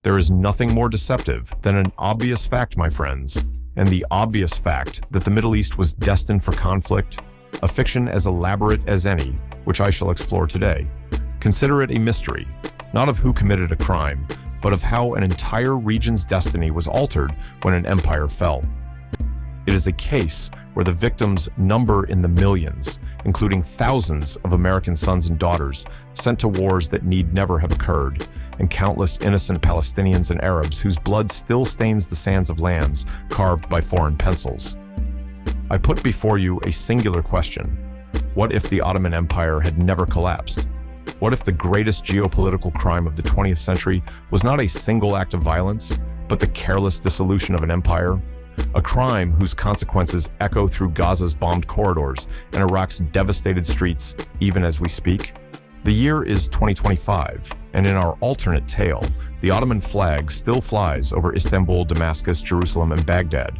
There is nothing more deceptive than an obvious fact, my friends, and the obvious fact that the Middle East was destined for conflict, a fiction as elaborate as any, which I shall explore today. Consider it a mystery, not of who committed a crime, but of how an entire region's destiny was altered when an empire fell. It is a case where the victims number in the millions, including thousands of American sons and daughters sent to wars that need never have occurred, and countless innocent Palestinians and Arabs whose blood still stains the sands of lands carved by foreign pencils. I put before you a singular question. What if the Ottoman Empire had never collapsed? What if the greatest geopolitical crime of the 20th century was not a single act of violence, but the careless dissolution of an empire? A crime whose consequences echo through Gaza's bombed corridors and Iraq's devastated streets even as we speak? The year is 2025, and in our alternate tale, the Ottoman flag still flies over Istanbul, Damascus, Jerusalem, and Baghdad.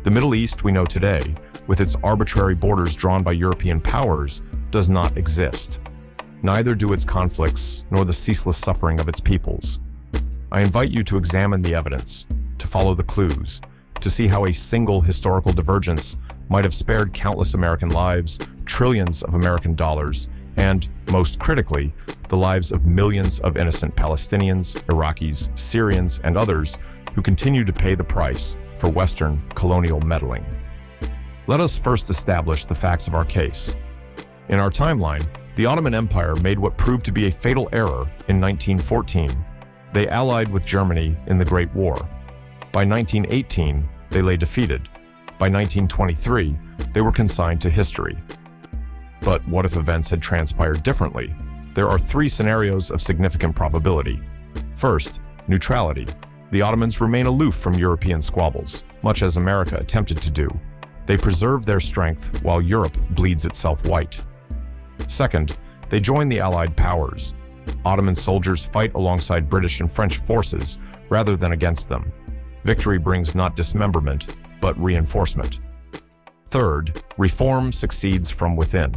The Middle East we know today, with its arbitrary borders drawn by European powers, does not exist. Neither do its conflicts, nor the ceaseless suffering of its peoples. I invite you to examine the evidence, to follow the clues, to see how a single historical divergence might have spared countless American lives, trillions of American dollars, and, most critically, the lives of millions of innocent Palestinians, Iraqis, Syrians, and others who continue to pay the price for Western colonial meddling. Let us first establish the facts of our case. In our timeline, the Ottoman Empire made what proved to be a fatal error in 1914. They allied with Germany in the Great War. By 1918, they lay defeated. By 1923, they were consigned to history. But what if events had transpired differently? There are three scenarios of significant probability. First, neutrality. The Ottomans remain aloof from European squabbles, much as America attempted to do. They preserve their strength while Europe bleeds itself white. Second, they join the Allied powers. Ottoman soldiers fight alongside British and French forces rather than against them. Victory brings not dismemberment, but reinforcement. Third, reform succeeds from within.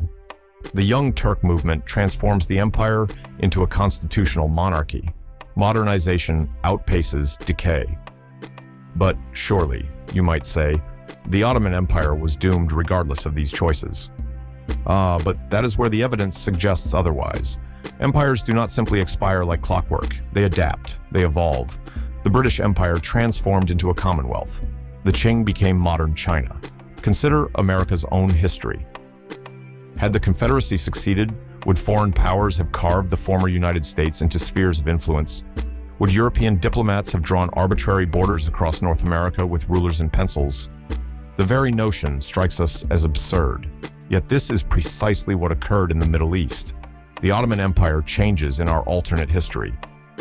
The Young Turk movement transforms the empire into a constitutional monarchy. Modernization outpaces decay. But surely, you might say, the Ottoman Empire was doomed regardless of these choices. But that is where the evidence suggests otherwise. Empires do not simply expire like clockwork. They adapt, they evolve. The British Empire transformed into a commonwealth. The Qing became modern China. Consider America's own history. Had the Confederacy succeeded, would foreign powers have carved the former United States into spheres of influence? Would European diplomats have drawn arbitrary borders across North America with rulers and pencils? The very notion strikes us as absurd. Yet this is precisely what occurred in the Middle East. The Ottoman Empire changes in our alternate history.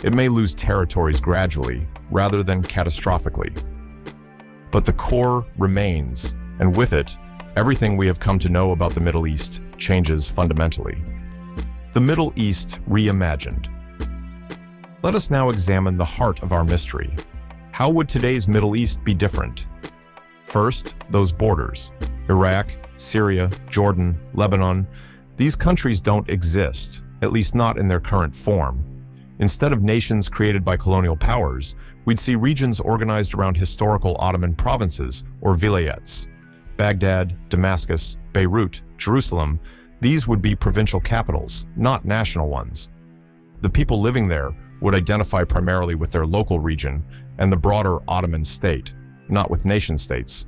It may lose territories gradually, rather than catastrophically. But the core remains, and with it, everything we have come to know about the Middle East changes fundamentally. The Middle East reimagined. Let us now examine the heart of our mystery. How would today's Middle East be different? First, those borders. Iraq, Syria, Jordan, Lebanon. These countries don't exist, at least not in their current form. Instead of nations created by colonial powers, we'd see regions organized around historical Ottoman provinces or vilayets. Baghdad, Damascus, Beirut, Jerusalem, these would be provincial capitals, not national ones. The people living there would identify primarily with their local region and the broader Ottoman state, not with nation-states.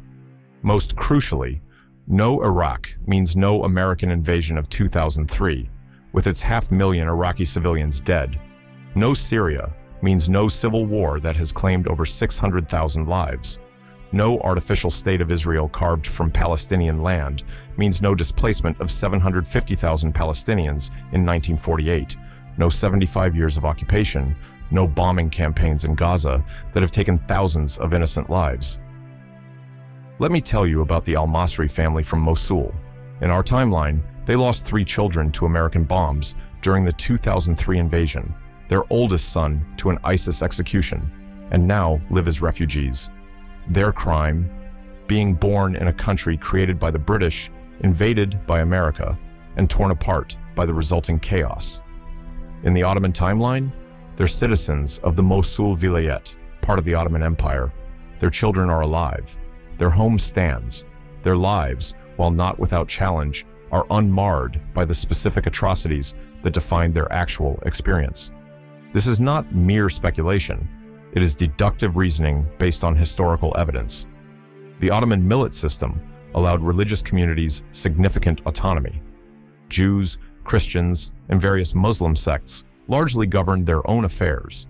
Most crucially, no Iraq means no American invasion of 2003, with its 500,000 Iraqi civilians dead. No Syria means no civil war that has claimed over 600,000 lives. No artificial state of Israel carved from Palestinian land means no displacement of 750,000 Palestinians in 1948, no 75 years of occupation, no bombing campaigns in Gaza that have taken thousands of innocent lives. Let me tell you about the al-Masri family from Mosul. In our timeline, they lost 3 children to American bombs during the 2003 invasion, their oldest son to an ISIS execution, and now live as refugees. Their crime, being born in a country created by the British, invaded by America, and torn apart by the resulting chaos. In the Ottoman timeline, They're citizens of the Mosul Vilayet, part of the Ottoman Empire. Their children are alive. Their home stands. Their lives, while not without challenge, are unmarred by the specific atrocities that define their actual experience. This is not mere speculation. It is deductive reasoning based on historical evidence. The Ottoman millet system allowed religious communities significant autonomy. Jews, Christians, and various Muslim sects largely governed their own affairs.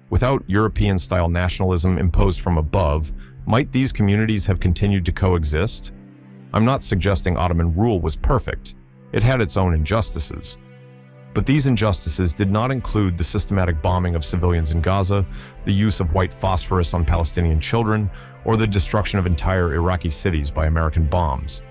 Without European-style nationalism imposed from above, might these communities have continued to coexist? I'm not suggesting Ottoman rule was perfect. It had its own injustices. But these injustices did not include the systematic bombing of civilians in Gaza, the use of white phosphorus on Palestinian children, or the destruction of entire Iraqi cities by American bombs.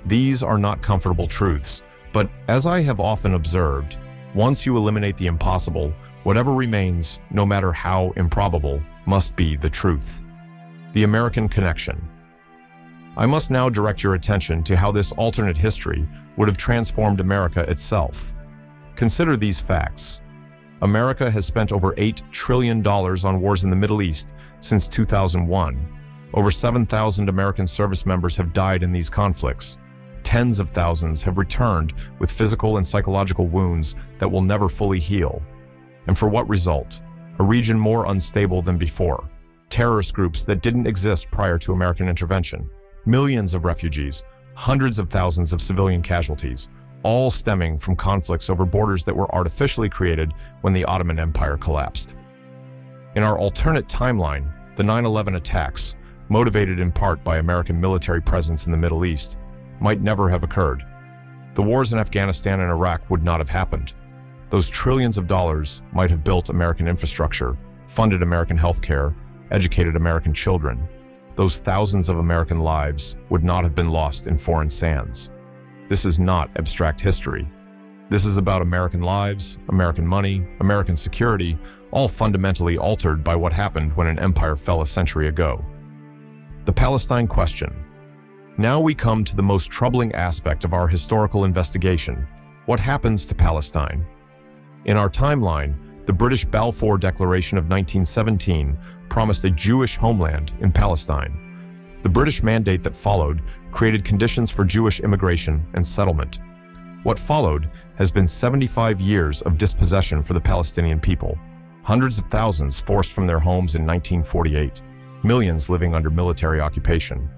These are not comfortable truths, but as I have often observed, once you eliminate the impossible, whatever remains, no matter how improbable, must be the truth. The American connection. I must now direct your attention to how this alternate history would have transformed America itself. Consider these facts. America has spent over $8 trillion on wars in the Middle East since 2001. Over 7,000 American service members have died in these conflicts. Tens of thousands have returned with physical and psychological wounds that will never fully heal. And for what result? A region more unstable than before. Terrorist groups that didn't exist prior to American intervention. Millions of refugees, hundreds of thousands of civilian casualties, all stemming from conflicts over borders that were artificially created when the Ottoman Empire collapsed. In our alternate timeline, the 9/11 attacks, motivated in part by American military presence in the Middle East, might never have occurred. The wars in Afghanistan and Iraq would not have happened. Those trillions of dollars might have built American infrastructure, funded American healthcare, educated American children. Those thousands of American lives would not have been lost in foreign sands. This is not abstract history. This is about American lives, American money, American security, all fundamentally altered by what happened when an empire fell a century ago. The Palestine question. Now we come to the most troubling aspect of our historical investigation. What happens to Palestine? In our timeline, the British Balfour Declaration of 1917 promised a Jewish homeland in Palestine. The British Mandate that followed created conditions for Jewish immigration and settlement. What followed has been 75 years of dispossession for the Palestinian people. Hundreds of thousands forced from their homes in 1948. Millions living under military occupation.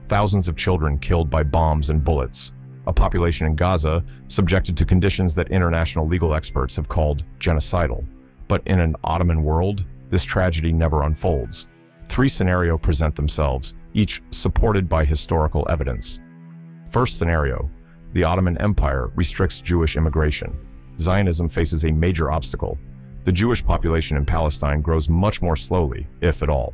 Thousands of children killed by bombs and bullets. A population in Gaza subjected to conditions that international legal experts have called genocidal. But in an Ottoman world, this tragedy never unfolds. Three scenarios present themselves, each supported by historical evidence. First scenario, the Ottoman Empire restricts Jewish immigration. Zionism faces a major obstacle. The Jewish population in Palestine grows much more slowly, if at all.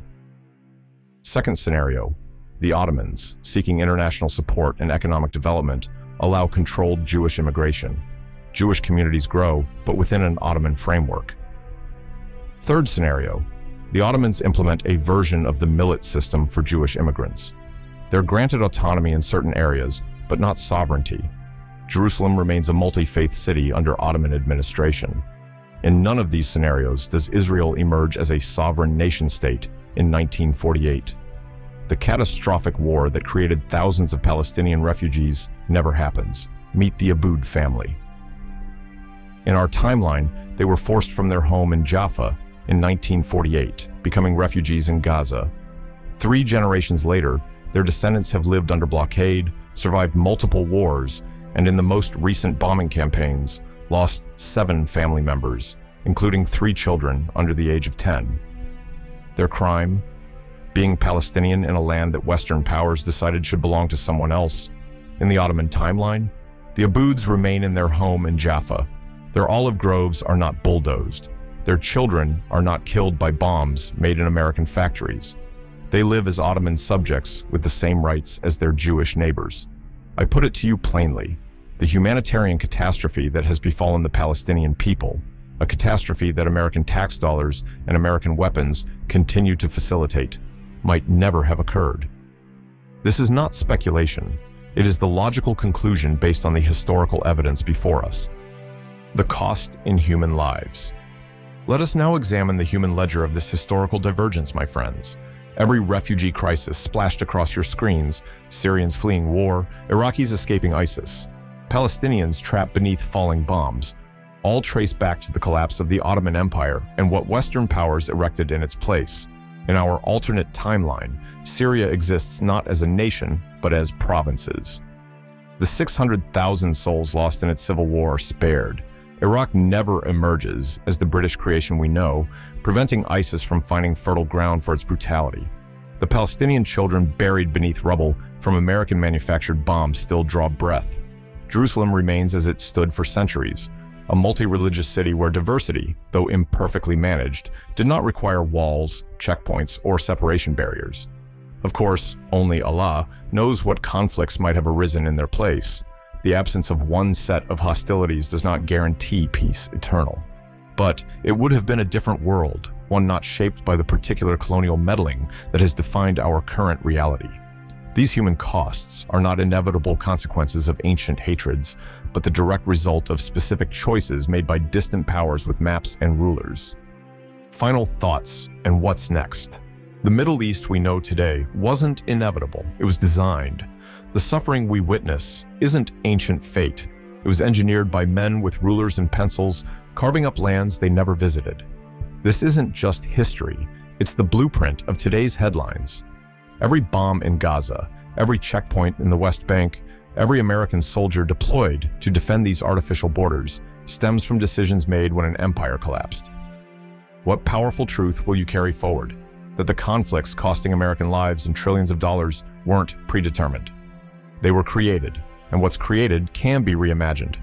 Second scenario, the Ottomans, seeking international support and economic development, allow controlled Jewish immigration. Jewish communities grow, but within an Ottoman framework. Third scenario, the Ottomans implement a version of the millet system for Jewish immigrants. They're granted autonomy in certain areas, but not sovereignty. Jerusalem remains a multi-faith city under Ottoman administration. In none of these scenarios does Israel emerge as a sovereign nation-state in 1948. The catastrophic war that created thousands of Palestinian refugees never happens. Meet the Aboud family. In our timeline, they were forced from their home in Jaffa in 1948, becoming refugees in Gaza. 3 generations later, their descendants have lived under blockade, survived multiple wars, and in the most recent bombing campaigns, lost 7 family members, including 3 children under the age of 10. Their crime? Being Palestinian in a land that Western powers decided should belong to someone else. In the Ottoman timeline, the Abouds remain in their home in Jaffa. Their olive groves are not bulldozed. Their children are not killed by bombs made in American factories. They live as Ottoman subjects with the same rights as their Jewish neighbors. I put it to you plainly, the humanitarian catastrophe that has befallen the Palestinian people, a catastrophe that American tax dollars and American weapons continue to facilitate, might never have occurred. This is not speculation. It is the logical conclusion based on the historical evidence before us. The cost in human lives. Let us now examine the human ledger of this historical divergence, my friends. Every refugee crisis splashed across your screens, Syrians fleeing war, Iraqis escaping ISIS, Palestinians trapped beneath falling bombs, all trace back to the collapse of the Ottoman Empire and what Western powers erected in its place. In our alternate timeline, Syria exists not as a nation, but as provinces. The 600,000 souls lost in its civil war are spared. Iraq never emerges as the British creation we know, preventing ISIS from finding fertile ground for its brutality. The Palestinian children buried beneath rubble from American-manufactured bombs still draw breath. Jerusalem remains as it stood for centuries, a multi-religious city where diversity, though imperfectly managed, did not require walls, checkpoints, or separation barriers. Of course, only Allah knows what conflicts might have arisen in their place. The absence of one set of hostilities does not guarantee peace eternal. But it would have been a different world, one not shaped by the particular colonial meddling that has defined our current reality. These human costs are not inevitable consequences of ancient hatreds, but the direct result of specific choices made by distant powers with maps and rulers. Final thoughts and what's next. The Middle East we know today wasn't inevitable, it was designed. The suffering we witness isn't ancient fate. It was engineered by men with rulers and pencils, carving up lands they never visited. This isn't just history, it's the blueprint of today's headlines. Every bomb in Gaza, every checkpoint in the West Bank, every American soldier deployed to defend these artificial borders stems from decisions made when an empire collapsed. What powerful truth will you carry forward? That the conflicts costing American lives and trillions of dollars weren't predetermined. They were created, and what's created can be reimagined.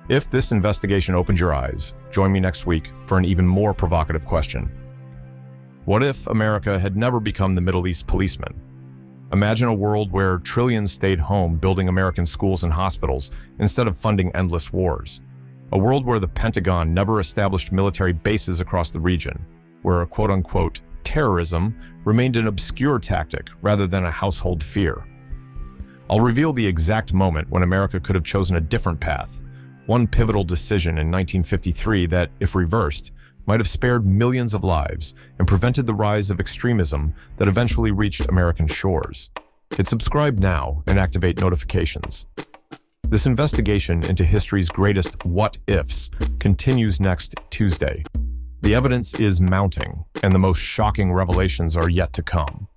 If this investigation opened your eyes, join me next week for an even more provocative question. What if America had never become the Middle East policeman? Imagine a world where trillions stayed home building American schools and hospitals instead of funding endless wars. A world where the Pentagon never established military bases across the region, where quote-unquote terrorism remained an obscure tactic rather than a household fear. I'll reveal the exact moment when America could have chosen a different path, one pivotal decision in 1953 that, if reversed, might have spared millions of lives and prevented the rise of extremism that eventually reached American shores. Hit subscribe now and activate notifications. This investigation into history's greatest what-ifs continues next Tuesday. The evidence is mounting, and the most shocking revelations are yet to come.